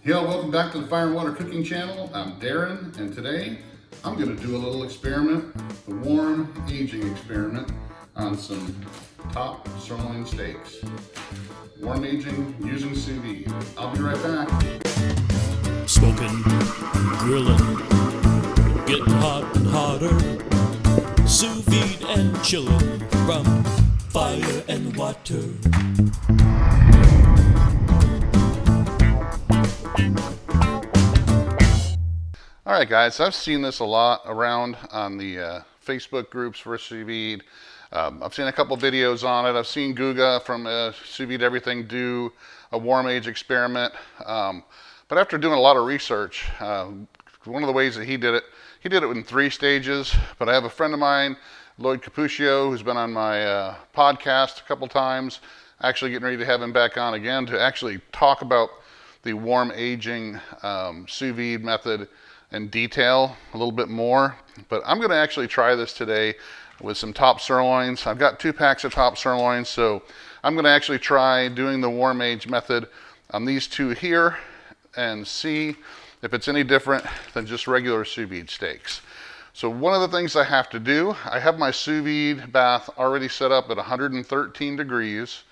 Yo, welcome back to the Fire and Water Cooking Channel. I'm Darren, and today I'm going to do a little experiment, the warm aging experiment on some top sirloin steaks. Warm aging using sous vide. I'll be right back. Smoking, grilling, getting hot and hotter, sous vide and chilling from fire and water. All right, guys, I've seen this a lot around on the Facebook groups for sous vide. I've seen a couple videos on it. I've seen Guga from Sous Vide Everything do a warm age experiment. But after doing a lot of research, one of the ways that he did it in 3 stages. But I have a friend of mine, Lloyd Cappuccio, who's been on my podcast a couple times, actually getting ready to have him back on again to actually talk about the warm aging sous vide method in detail a little bit more. But I'm going to actually try this today with some top sirloins. I've got 2 packs of top sirloins, so I'm going to actually try doing the warm age method on these 2 here and see if it's any different than just regular sous vide steaks. So one of the things I have to do, I have my sous vide bath already set up at 113 degrees,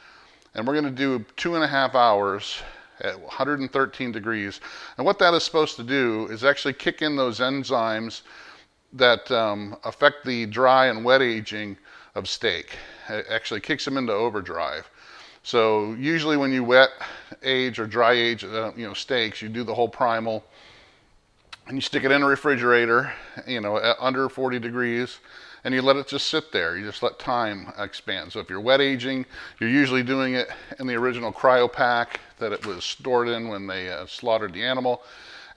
and we're going to do 2.5 hours at 113 degrees. And what that is supposed to do is actually kick in those enzymes that affect the dry and wet aging of steak. It actually kicks them into overdrive. So usually when you wet age or dry age steaks, you do the whole primal and you stick it in a refrigerator, at under 40 degrees, and you let it just sit there. You just let time expand. So if you're wet aging, you're usually doing it in the original cryo pack that it was stored in when they slaughtered the animal,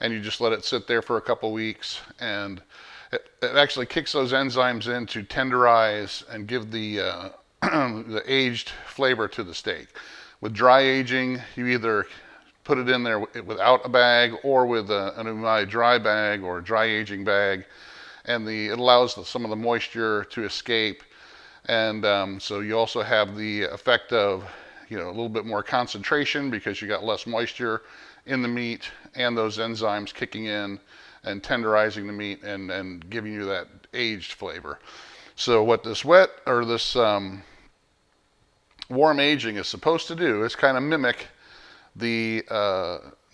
and you just let it sit there for a couple weeks, and it actually kicks those enzymes in to tenderize and give the the aged flavor to the steak. With dry aging, you either put it in there without a bag or with an umai dry bag or a dry aging bag, and it allows some of the moisture to escape. And so you also have the effect of a little bit more concentration because you got less moisture in the meat and those enzymes kicking in and tenderizing the meat and giving you that aged flavor. So what this warm aging is supposed to do is kind of mimic the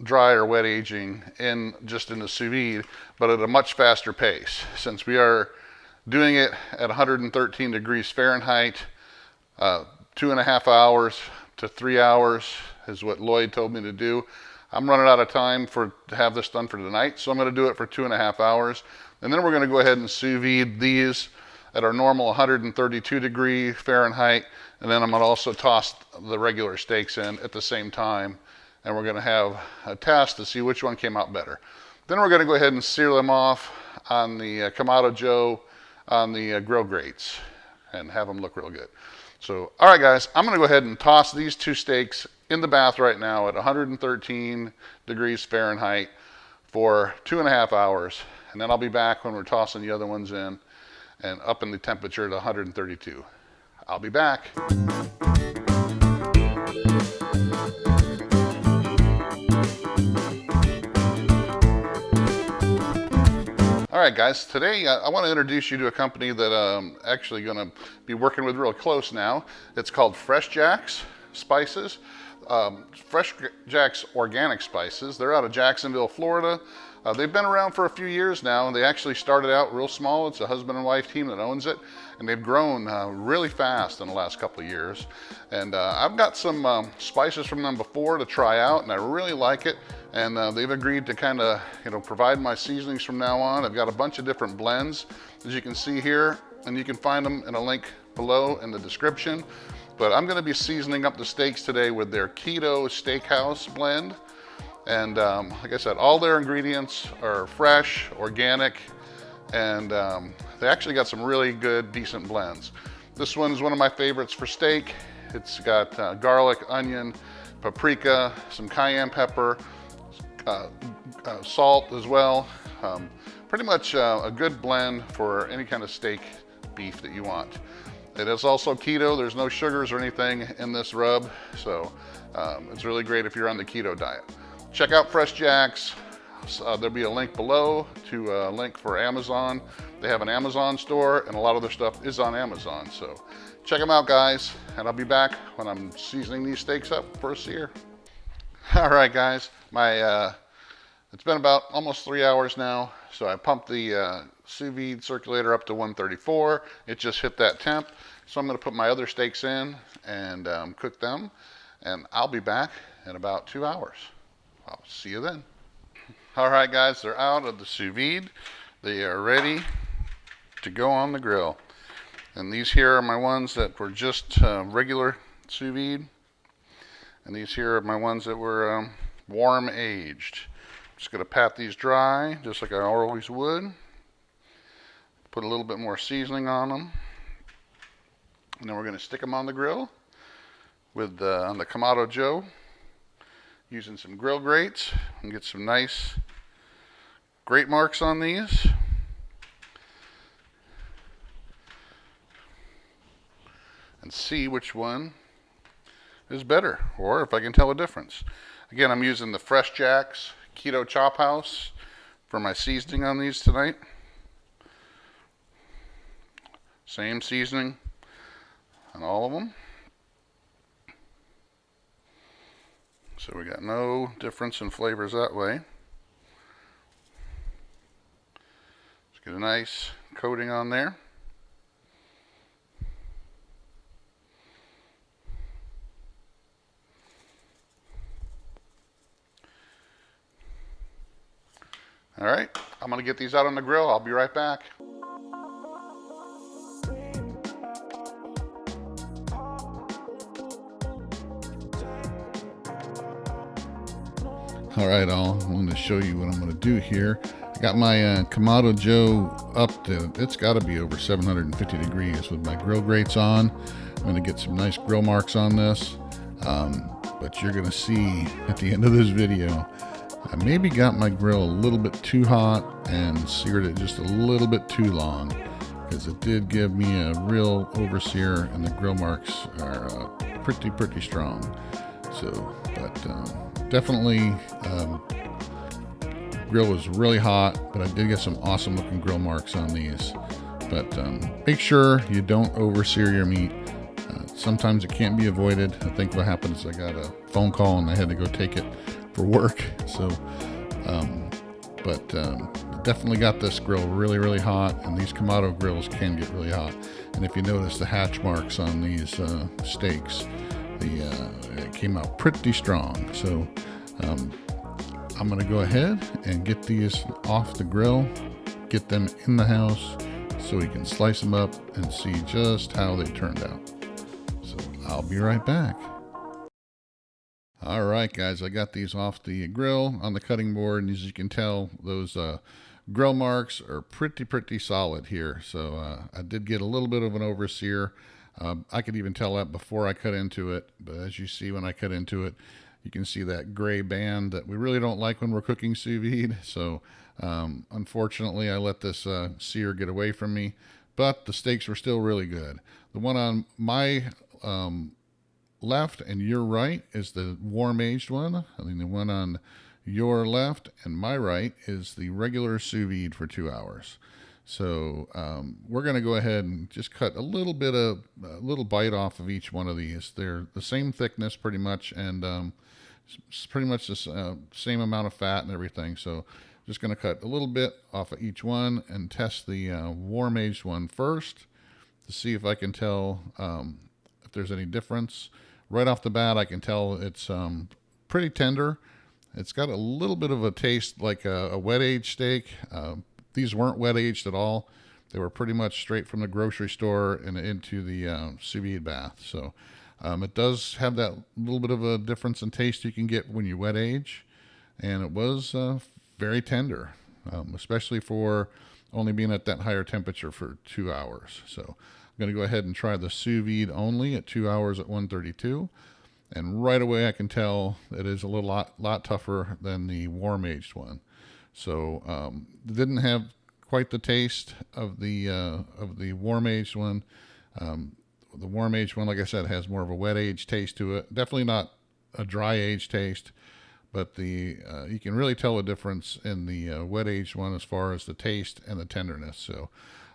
dry or wet aging in the sous vide, but at a much faster pace. Since we are doing it at 113 degrees Fahrenheit, 2.5 hours to 3 hours is what Lloyd told me to do. I'm running out of time to have this done for tonight, so I'm going to do it for 2.5 hours. And then we're going to go ahead and sous vide these at our normal 132 degree Fahrenheit. And then I'm going to also toss the regular steaks in at the same time. And we're going to have a test to see which one came out better. Then we're going to go ahead and sear them off on the Kamado Joe on the grill grates and have them look real good. So, all right, guys, I'm going to go ahead and toss these 2 steaks in the bath right now at 113 degrees Fahrenheit for 2.5 hours. And then I'll be back when we're tossing the other ones in and up in the temperature to 132. I'll be back. All right, guys, today I want to introduce you to a company that I'm actually going to be working with real close now. It's called Fresh Jack's Spices. Fresh Jack's Organic Spices. They're out of Jacksonville, Florida. They've been around for a few years now, and they actually started out real small. It's a husband and wife team that owns it, and they've grown really fast in the last couple of years. And I've got some spices from them before to try out, and I really like it. And they've agreed to kind of provide my seasonings from now on. I've got a bunch of different blends, as you can see here, and you can find them in a link below in the description. But I'm going to be seasoning up the steaks today with their Keto Steakhouse blend. And like I said, all their ingredients are fresh, organic, and they actually got some really good, decent blends. This one's one of my favorites for steak. It's got garlic, onion, paprika, some cayenne pepper, salt as well. Pretty much a good blend for any kind of steak beef that you want. It is also keto. There's no sugars or anything in this rub, so it's really great if you're on the keto diet. check out Fresh Jacks. There'll be a link below to a link for Amazon. They have an Amazon store, and a lot of their stuff is on Amazon. So check them out, guys, and I'll be back when I'm seasoning these steaks up for a sear. All right, guys, it's been about almost 3 hours now. So I pumped the sous vide circulator up to 134. It just hit that temp. So I'm going to put my other steaks in and cook them, and I'll be back in about 2 hours. I'll see you then. All right, guys, they're out of the sous vide. They are ready to go on the grill. And these here are my ones that were just regular sous vide. And these here are my ones that were warm aged. Just going to pat these dry, just like I always would. Put a little bit more seasoning on them. And then we're going to stick them on the grill with on the Kamado Joe, using some grill grates and get some nice grate marks on these. And see which one is better, or if I can tell a difference. Again, I'm using the Fresh Jacks Keto Chop House for my seasoning on these tonight. Same seasoning on all of them. So we got no difference in flavors that way. Let's get a nice coating on there. All right, I'm gonna get these out on the grill. I'll be right back. All right, I'm going to show you what I'm going to do here. I got my Kamado Joe up to, it's got to be over 750 degrees with my grill grates on. I'm going to get some nice grill marks on this. But you're going to see at the end of this video, I maybe got my grill a little bit too hot and seared it just a little bit too long, because it did give me a real oversear, and the grill marks are pretty strong. So, but definitely grill was really hot, but I did get some awesome looking grill marks on these. But make sure you don't oversear your meat. Sometimes it can't be avoided. I think what happened is I got a phone call and I had to go take it for work. So, definitely got this grill really hot, and these Kamado grills can get really hot. And if you notice the hatch marks on these steaks, it came out pretty strong. So I'm going to go ahead and get these off the grill, get them in the house so we can slice them up and see just how they turned out. So I'll be right back. All right, guys, I got these off the grill on the cutting board, and as you can tell, those grill marks are pretty solid here. So I did get a little bit of an oversear. I could even tell that before I cut into it, but as you see when I cut into it, you can see that gray band that we really don't like when we're cooking sous vide. So unfortunately, I let this sear get away from me, but the steaks were still really good. The one on my left and your right is the warm aged one. I think the one on your left and my right is the regular sous vide for 2 hours. So we're going to go ahead and just cut a little bite off of each one of these. They're the same thickness pretty much, and it's pretty much the same amount of fat and everything. So just going to cut a little bit off of each one and test the warm aged one first to see if I can tell if there's any difference. Right off the bat, I can tell it's pretty tender. It's got a little bit of a taste like a wet aged steak. These weren't wet aged at all. They were pretty much straight from the grocery store and into the sous vide bath. So it does have that little bit of a difference in taste you can get when you wet age. And it was very tender, especially for only being at that higher temperature for 2 hours. So I'm going to go ahead and try the sous vide only at 2 hours at 132. And right away I can tell it is a lot tougher than the warm aged one. So it didn't have quite the taste of the warm aged one. The warm aged one, like I said, has more of a wet aged taste to it. Definitely not a dry aged taste, but the you can really tell a difference in the wet aged one as far as the taste and the tenderness. So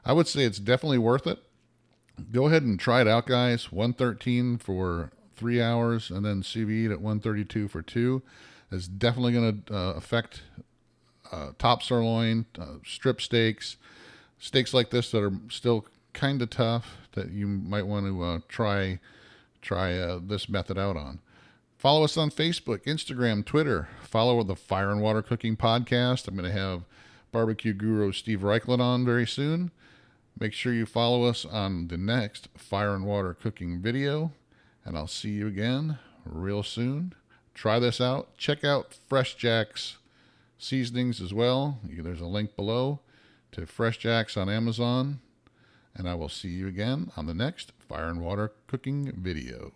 I would say it's definitely worth it. Go ahead and try it out, guys. 113 for 3 hours, and then sous vide at 132 for 2 is definitely going to affect top sirloin, strip steaks, steaks like this that are still kind of tough, that you might want to try this method out on. Follow us on Facebook, Instagram, Twitter. Follow the Fire and Water Cooking Podcast. I'm going to have barbecue guru Steve Reichland on very soon. Make sure you follow us on the next Fire and Water Cooking video, and I'll see you again real soon. Try this out. Check out Fresh Jack's seasonings as well. There's a link below to Fresh Jack's on Amazon, and I will see you again on the next Fire and Water Cooking video.